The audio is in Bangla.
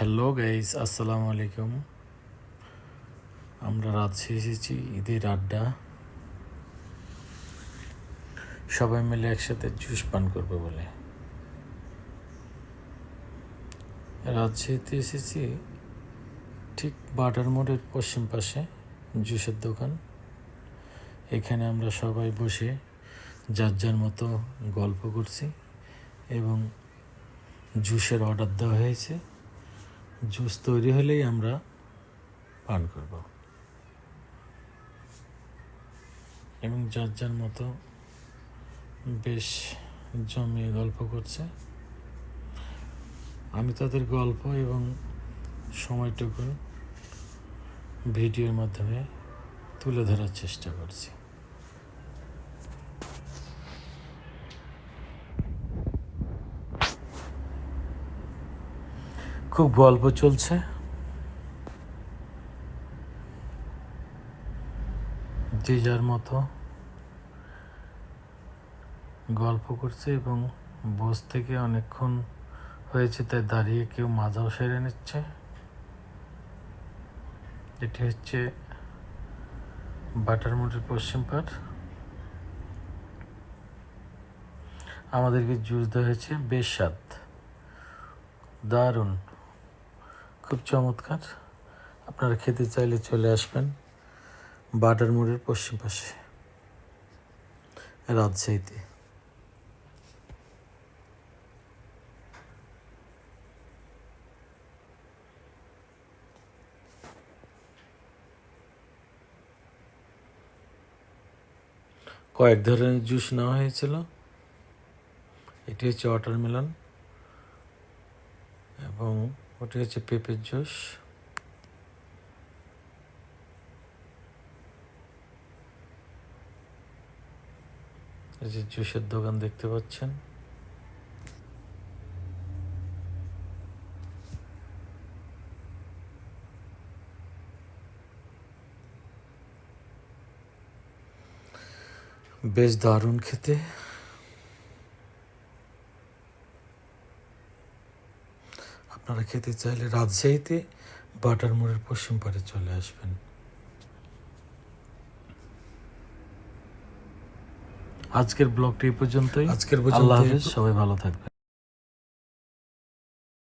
হ্যালো গাইস, আসসালামু আলাইকুম। আমরা রাজশাহী এসেছি ঈদের আড্ডা, সবাই মিলে একসাথে জুস পান করবে বলে। রাজশাহীতে এসেছি ঠিক বাটার মোড়ের পশ্চিম পাশে জুসের দোকান। এখানে আমরা সবাই বসে যার যার মতো গল্প করছি এবং জুসের অর্ডার দেওয়া হয়েছে। জুস তৈরি হলেই আমরা পান করব এবং যার যার মতো বেশ জমিয়ে গল্প করছে। আমি তাদের গল্প এবং সময়টুকু ভিডিওর মাধ্যমে তুলে ধরার চেষ্টা করছি। খুব গল্প চলছে, যে যার মতো গল্প করছে এবং বস থেকে অনেকক্ষণ হয়েছে তাই দাঁড়িয়ে কেউ মাজাও সেরে নিচ্ছে। এটি হচ্ছে বাটার মোড়ের পশ্চিম পাট। আমাদেরকে জুস দেওয়া হয়েছে, বেশ স্বাদ, দারুণ, খুব চমৎকার। আপনারা খেতে চাইলে চলে আসবেন বাটার মোড়ের পশ্চিম পাশে রাজশাহীতে। কয়েক ধরনের জুস নেওয়া হয়েছিল। এটি হচ্ছে ওয়াটারমেলন এবং ওটি হচ্ছে পেঁপের জুস। এই যে জুসের দোকান দেখতে পাচ্ছেন। বেশ দারুণ খেতে। আপনারা খেতে চাইলে রাজশাহীতে বাটার মোড়ের পশ্চিম পাড়ে চলে আসবেন। আজকের ব্লগটি এই পর্যন্তই। আল্লাহ হাফেজ, সবাই ভালো থাকবেন।